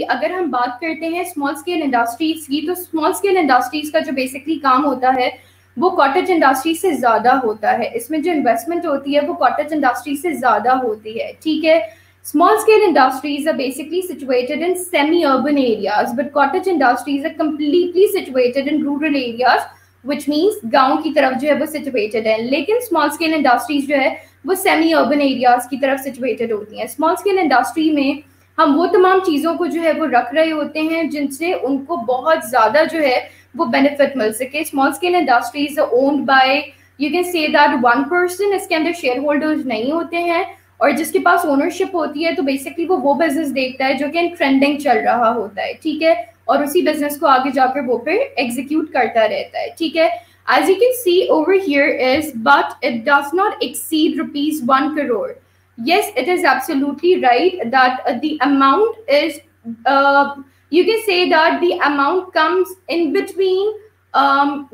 अगर हम बात करते हैं स्मॉल स्केल इंडस्ट्रीज की, तो स्मॉल स्केल इंडस्ट्रीज का जो बेसिकली काम होता है वो कॉटेज इंडस्ट्री से ज्यादा होता है। इसमें जो इन्वेस्टमेंट होती है वो कॉटेज इंडस्ट्री से ज्यादा होती है, ठीक है। Small scale industries are basically situated in semi urban areas, but cottage industries are completely situated in rural areas, which means गाँव की तरफ जो है वो सिचुएटेड है। लेकिन स्मॉल स्केल इंडस्ट्रीज जो है वो सेमी अर्बन एरियाज की तरफ सिचुएटेड होती हैं। स्मॉल स्केल इंडस्ट्री में हम वो तमाम चीज़ों को जो है वो रख रहे होते हैं जिनसे उनको बहुत ज़्यादा जो है वो बेनिफिट मिल सके। Small scale industries owned by, you can say that one person, इसके अंदर शेयर होल्डर्स नहीं होते हैं, और जिसके पास ओनरशिप होती है तो बेसिकली वो बिजनेस देखता है जो कि ट्रेंडिंग चल रहा होता है, ठीक है, और उसी बिजनेस को आगे जाकर वो फिर एग्जीक्यूट करता रहता है, ठीक है। As you can see over here is, but it does not exceed rupees 1 crore. Yes, it is absolutely right that the amount is, you can say that the amount comes in between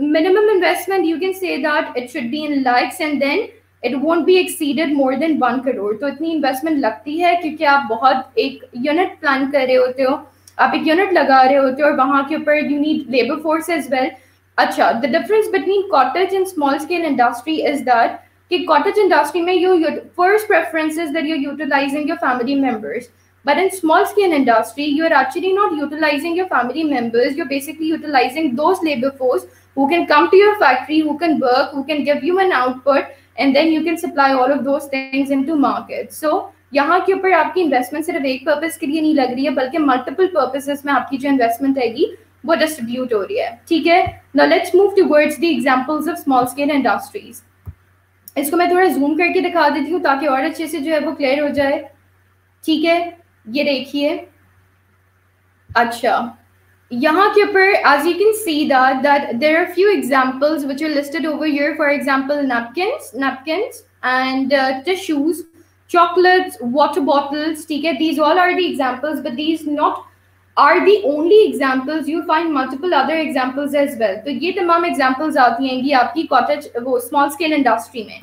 minimum investment, you can say that it should be in lakhs, and then it won't be exceeded more than 1 crore. तो इतनी investment लगती है क्योंकि आप बहुत एक unit plan कर रहे होते हो, आप एक यूनिट लगा रहे होते हो, और वहाँ के ऊपर you need labour force as well. अच्छा, the difference between cottage and small scale industry is that कि कॉटेज इंडस्ट्री में your first preference is that you're utilizing your family members, but in small scale industry you're actually not utilizing your family members, you're basically utilizing those labor force who can come to your factory, who can work, who can give you an output, and then you can supply all of those things into market. So यहाँ के ऊपर आपकी investment सिर्फ एक purpose के लिए नहीं लग रही है, बल्कि मल्टीपल पर्पसेस में आपकी जो इन्वेस्टमेंट रहेगी वो डिस्ट्रीब्यूट हो रही है, ठीक है। Now let's move towards the examples of small scale industries. इसको मैं थोड़ा जूम करके दिखा देती हूँ ताकि और अच्छे से जो है वो क्लियर हो जाए, ठीक है। ये देखिए, अच्छा, यहाँ के ऊपर as you can see that there are few examples which are listed over here. For example, napkins and tissues, chocolates, water bottles, ठीक है। These all are the examples, but these not are the only examples. You find multiple other examples as well. तो ये तमाम examples आती हैं आपकी cottage वो small scale industry में,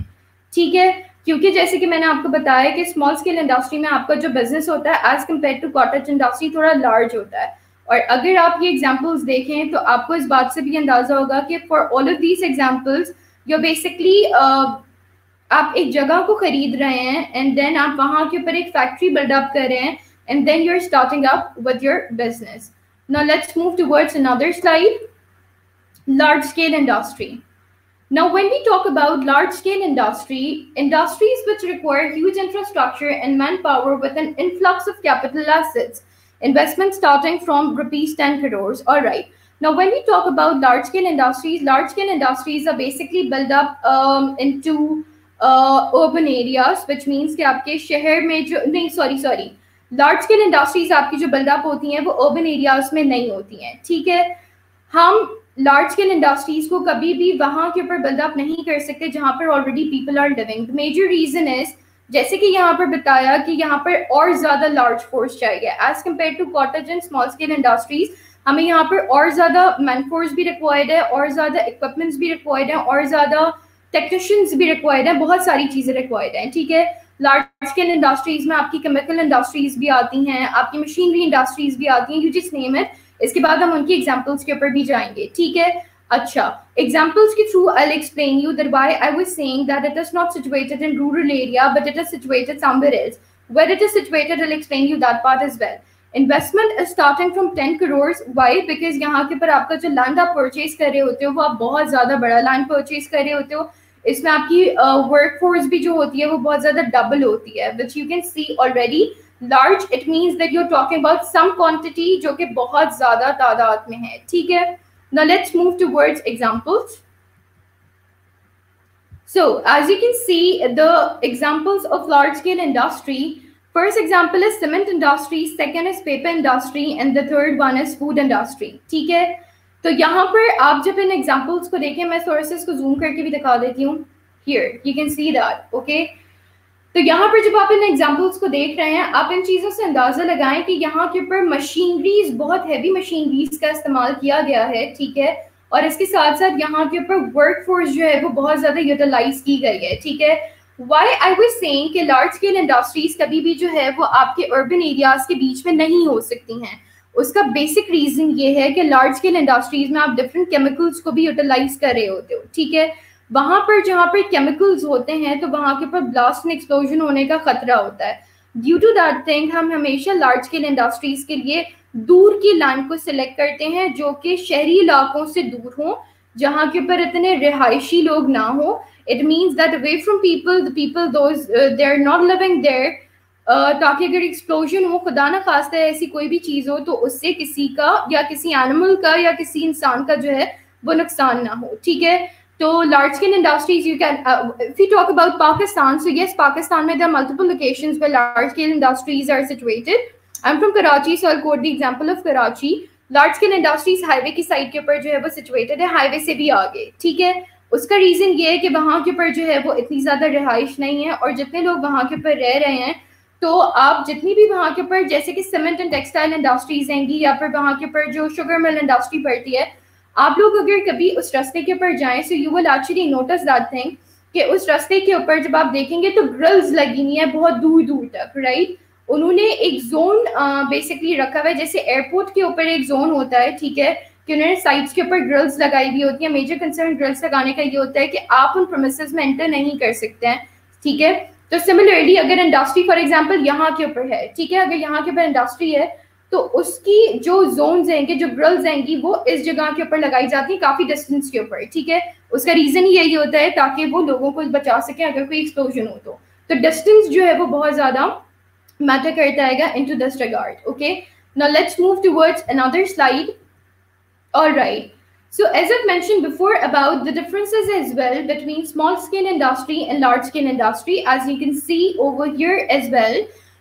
ठीक है। क्योंकि जैसे कि मैंने आपको बताया कि स्मॉल स्केल इंडस्ट्री में आपका जो बिजनेस होता है as compare to cottage industry थोड़ा लार्ज होता है। और अगर आप ये एग्जाम्पल्स देखें तो आपको इस बात से भी अंदाजा होगा कि for all of these examples you basically आप एक जगह को खरीद रहे हैं एंड देन आप वहाँ के ऊपर एक फैक्ट्री बिल्डअप कर रहे हैं, and then you're starting up with your business. Now let's move towards another slide. Large scale industry. Now when we talk about large scale industry, industries which require huge infrastructure and manpower with an influx of capital assets, investment starting from rupees 10 crores. All right. Now when we talk about large scale industries are basically built up into urban areas, which means कि आपके शहर में जो नहीं sorry large scale industries आपकी जो buildup होती हैं वो अर्बन एरियाज में नहीं होती हैं, ठीक है। हम लार्ज स्केल इंडस्ट्रीज को कभी भी वहाँ के ऊपर बिल्डअप नहीं कर सकते जहाँ पर already people are living. The major reason is, जैसे कि यहाँ पर बताया कि यहाँ पर और ज्यादा लार्ज फोर्स चाहिए as compare to cottage and small scale industries. हमें यहाँ पर और ज्यादा मैन फोर्स भी रिक्वायर्ड है, और ज्यादा इक्विपमेंट्स भी रिक्वायर्ड है, और ज्यादा टेक्नीशियंस भी रिक्वायर्ड है, बहुत सारी चीजें रिक्वायर्ड हैं, ठीक है। लार्ज स्केल इंडस्ट्रीज में आपकी केमिकल इंडस्ट्रीज भी आती हैं, आपकी मशीनरी इंडस्ट्रीज भी आती हैं, यू जस्ट नेम इट। इसके बाद हम उनकी एग्जांपल्स के ऊपर भी जाएंगे, ठीक है। अच्छा, एग्जांपल्स के through I will explain you that why I was saying that it is not situated in rural area but it is situated somewhere else. Where it is situated I will explain you that part as well. Investment is starting from 10 crore. Why? Because यहाँ के ऊपर आपका जो land आप purchase कर रहे होते हो वो आप बहुत ज्यादा बड़ा लैंड परचेज कर रहे होते हो। इसमें आपकी वर्क फोर्स भी जो होती है वो बहुत ज्यादा डबल होती है, which you can see already. Large it means that you are talking about some quantity जो कि बहुत ज्यादा तादाद में है, ठीक है। Now let's move towards examples. So as you can see the examples of large scale industry, first example is cement industry, second is paper industry, and the third one is food industry, ठीक है। तो यहाँ पर आप जब इन examples को देखें, मैं सोर्सेस को जूम करके भी दिखा देती हूँ। Here you can see that, okay. तो यहाँ पर जब आप इन एग्जाम्पल्स को देख रहे हैं, आप इन चीज़ों से अंदाजा लगाएं कि यहाँ के ऊपर मशीनरीज, बहुत हैवी मशीनरीज का इस्तेमाल किया गया है, ठीक है। और इसके साथ साथ यहाँ के ऊपर वर्क फोर्स जो है वो बहुत ज़्यादा यूटिलाइज की गई है, ठीक है। वाई आई वाज सेइंग कि लार्ज स्केल इंडस्ट्रीज कभी भी जो है वो आपके अर्बन एरियाज के बीच में नहीं हो सकती हैं। उसका बेसिक रीजन ये है कि लार्ज स्केल इंडस्ट्रीज में आप डिफरेंट केमिकल्स को भी यूटिलाइज कर रहे होते हो, ठीक है। वहां पर जहाँ पर केमिकल्स होते हैं तो वहां के ऊपर ब्लास्ट एंड एक्सप्लोजन होने का खतरा होता है। ड्यू टू दैट थिंग हम हमेशा लार्ज स्केल इंडस्ट्रीज के लिए दूर की लैंड को सिलेक्ट करते हैं जो कि शहरी इलाकों से दूर हो, जहाँ के ऊपर इतने रिहायशी लोग ना हो। It means that away from people, the people those they're not living there, ताकि अगर एक्सप्लोजन हो, खुदा ना खास्ता ऐसी कोई भी चीज हो, तो उससे किसी का या किसी एनिमल का या किसी इंसान का जो है वो नुकसान ना हो, ठीक है। तो large scale industries you can, if you talk about Pakistan, so yes, Pakistan में there are multiple locations where large scale industries are situated. I'm from Karachi, so I'll quote the example of Karachi. Large scale industries highway की side के ऊपर जो है वो situated है, highway से भी आगे, ठीक है। उसका रीजन ये है कि वहां के ऊपर जो है वो इतनी ज्यादा रिहाइश नहीं है, और जितने लोग वहां के ऊपर रह रहे हैं, तो आप जितनी भी वहां के ऊपर जैसे कि सीमेंट एंड टेक्सटाइल इंडस्ट्रीज आएंगी या फिर वहां के ऊपर जो शुगर मिल इंडस्ट्री पड़ती है, आप लोग अगर कभी उस रास्ते के ऊपर जाएं, so you will actually notice that thing कि उस रास्ते के ऊपर जब आप देखेंगे तो ग्रिल्स लगी हुई है बहुत दूर दूर तक, राइट। उन्होंने एक जोन बेसिकली रखा हुआ है, जैसे एयरपोर्ट के ऊपर एक जोन होता है, ठीक है, कि उन्होंने साइड्स के ऊपर ग्रिल्स लगाई हुई होती है। मेजर कंसर्न ग्रिल्स लगाने का ये होता है कि आप उन प्रीमिसेस में एंटर नहीं कर सकते हैं, ठीक है। तो सिमिलरली अगर इंडस्ट्री फॉर एग्जांपल यहाँ के ऊपर है, ठीक है, अगर यहाँ के ऊपर इंडस्ट्री है तो उसकी जो जोन्स आएंगे, जो ग्रिल्स आएंगी, वो इस जगह के ऊपर लगाई जाती है काफी डिस्टेंस के ऊपर, ठीक है। उसका रीजन यही होता है ताकि वो लोगों को बचा सके अगर कोई एक्सप्लोजन हो तो डिस्टेंस जो है वो बहुत ज्यादा मैटर करता है into this regard. Okay, now let's move towards another slide. All right, so as I've mentioned before about the differences as well between small scale industry and large scale industry, as you can see over here as well.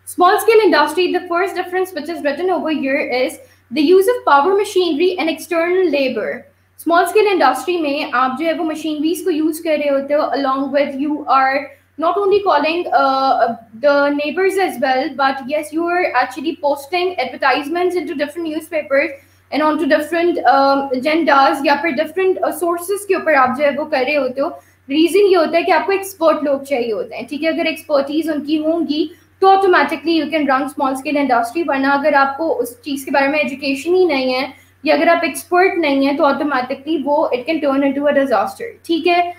Small scale industry, the first difference which is written over here is the use of power machinery and external labor. Small scale industry में आप जो है वो machineries को use कर रहे होते हो, along with you are not only calling the neighbors as well, but yes, you are actually posting advertisements into different newspapers and onto different agendas या फिर different sources के ऊपर आप जो है वो कर रहे होते हो। रीजन ये होता है कि आपको एक्सपर्ट लोग चाहिए होते हैं, ठीक है। अगर एक्सपर्टीज उनकी होंगी तो automatically you can run small scale industry, वरना अगर आपको उस चीज के बारे में एजुकेशन ही नहीं है या अगर आप एक्सपर्ट नहीं है तो ऑटोमेटिकली वो it can turn into a disaster, ठीक है।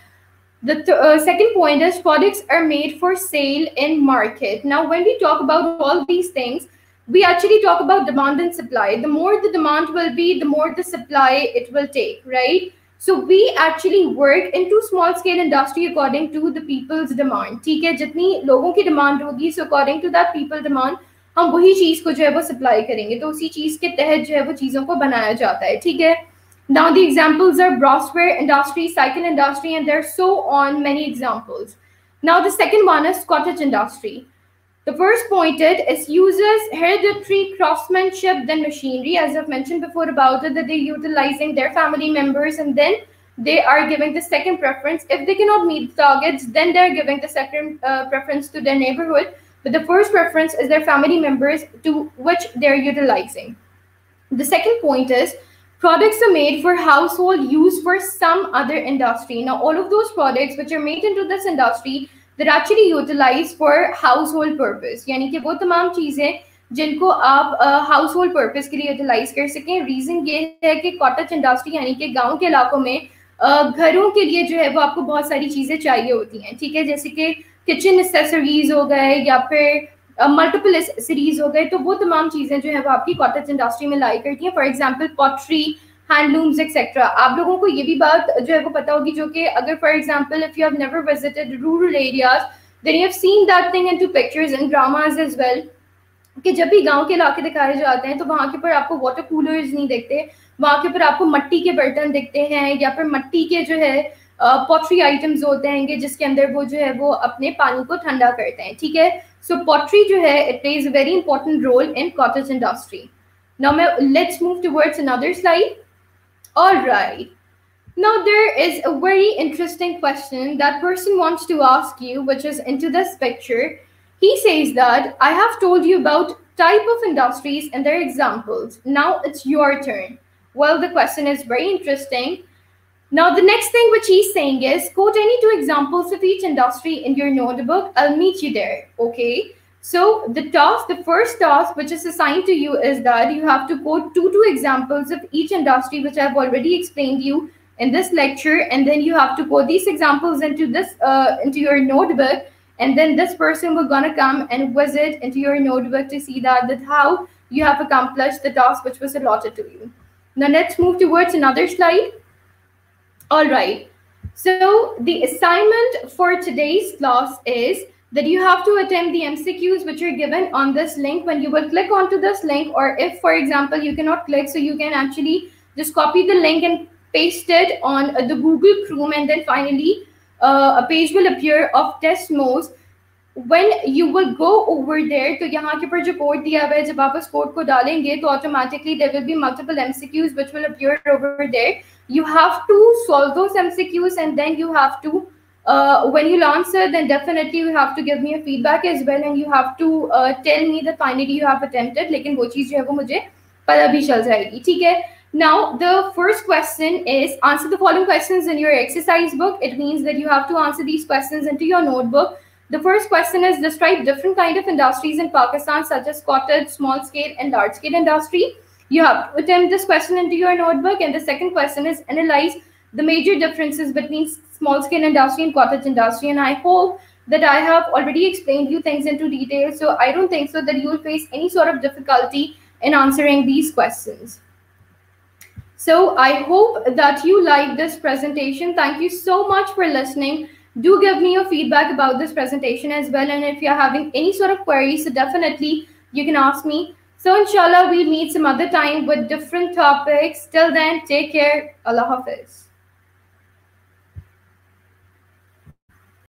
The second point is products are made for sale in market. Now, when we talk about all these things, we actually talk about demand and supply. The more the demand will be, the more the supply it will take, right? So we actually work into small scale industry according to the people's demand. ठीक है, जितनी लोगों की demand होगी, so according to that people demand, हम वही चीज को जो है वो सप्लाई करेंगे, तो उसी चीज के तहत जो है वो चीजों को बनाया जाता है, ठीक है। Now the examples are brassware industry, cycle industry, and there are so on many examples. Now the second one is cottage industry. The first pointed is uses hereditary craftsmanship than machinery, as I've mentioned before about it, that they're utilizing their family members and then they are giving the second preference. If they cannot meet the targets, then they're giving the second preference to their neighborhood. But the first preference is their family members to which they're utilizing. The second point is products are made for household use for some other industry. Now, all of those products which are made into this industry, they're actually utilized for household purpose. यानी कि वो तमाम चीजें जिनको आप household purpose के लिए utilize कर सकें। Reason ये है कि cottage industry यानी कि गांव के इलाकों में घरों के लिए जो है वो आपको बहुत सारी चीजें चाहिए होती हैं, ठीक है, जैसे कि किचन एक्सेसरीज हो गए या फिर मल्टीपल सीरीज हो गए, तो वो तमाम चीजें जो है वो आपकी कॉटेज इंडस्ट्री में लाई करती हैं। For example pottery, handlooms etcetera. आप लोगों को ये भी बात जो है वो पता होगी, जो कि अगर for example if you have never visited rural areas then you have seen that thing into pictures and dramas as well, कि जब भी गांव के इलाके दिखाए जाते हैं तो वहां के ऊपर आपको वाटर कूलर्स नहीं दिखते, वहां के ऊपर आपको मट्टी के बर्तन दिखते हैं या फिर मट्टी के जो है पॉटरी आइटम्स होते हैं जिसके अंदर वो जो है वो अपने पानी को ठंडा करते हैं, ठीक है। सो पॉटरी जो है it plays a very important role in cottage industry. Now let's move towards another slide. Alright, now there is a very interesting question that person wants to ask you, which is into this picture. He says that I have told you about type of industries and their examples. Now it's your turn. Well, the question is very interesting. Now, the next thing which he's saying is quote any two examples of each industry in your notebook. I'll meet you there. Okay. So the first task which is assigned to you is that you have to quote two examples of each industry, which I've already explained you in this lecture, and then you have to quote these examples into your notebook, and then this person will gonna come and visit into your notebook to see that how you have accomplished the task which was allotted to you. Now let's move towards another slide. All right. So the assignment for today's class is that you have to attempt the MCQs which are given on this link. When you will click onto this link, or if, for example, you cannot click, so you can actually just copy the link and paste it on the Google Chrome, and then finally a page will appear of test modes. When you will go over there, तो यहाँ के ऊपर जो code दिया हुआ है, जब आप उस कोड को डालेंगे तो automatically there will be multiple MCQs which will appear over there. You have to solve those MCQs, and then you have to when you'll answer, then definitely you have to give me a feedback as well, and you have to tell me that finally you have attempted. लेकिन वो चीज़ जो है वो मुझे पता भी चल जाएगी, ठीक है? Now the first question is answer the following questions in your exercise book. It means that you have to answer these questions into your notebook. The first question is describe different kind of industries in Pakistan, such as cottage, small scale and large scale industry. You have to attempt this question into your notebook. And the second question is analyze the major differences between small scale industry and cottage industry. And I hope that I have already explained you things into detail. So I don't think so that you will face any sort of difficulty in answering these questions. So I hope that you like this presentation. Thank you so much for listening. Do give me your feedback about this presentation as well. And if you're having any sort of queries, so definitely you can ask me. So inshallah, we'll meet some other time with different topics. Till then, take care. Allah Hafiz.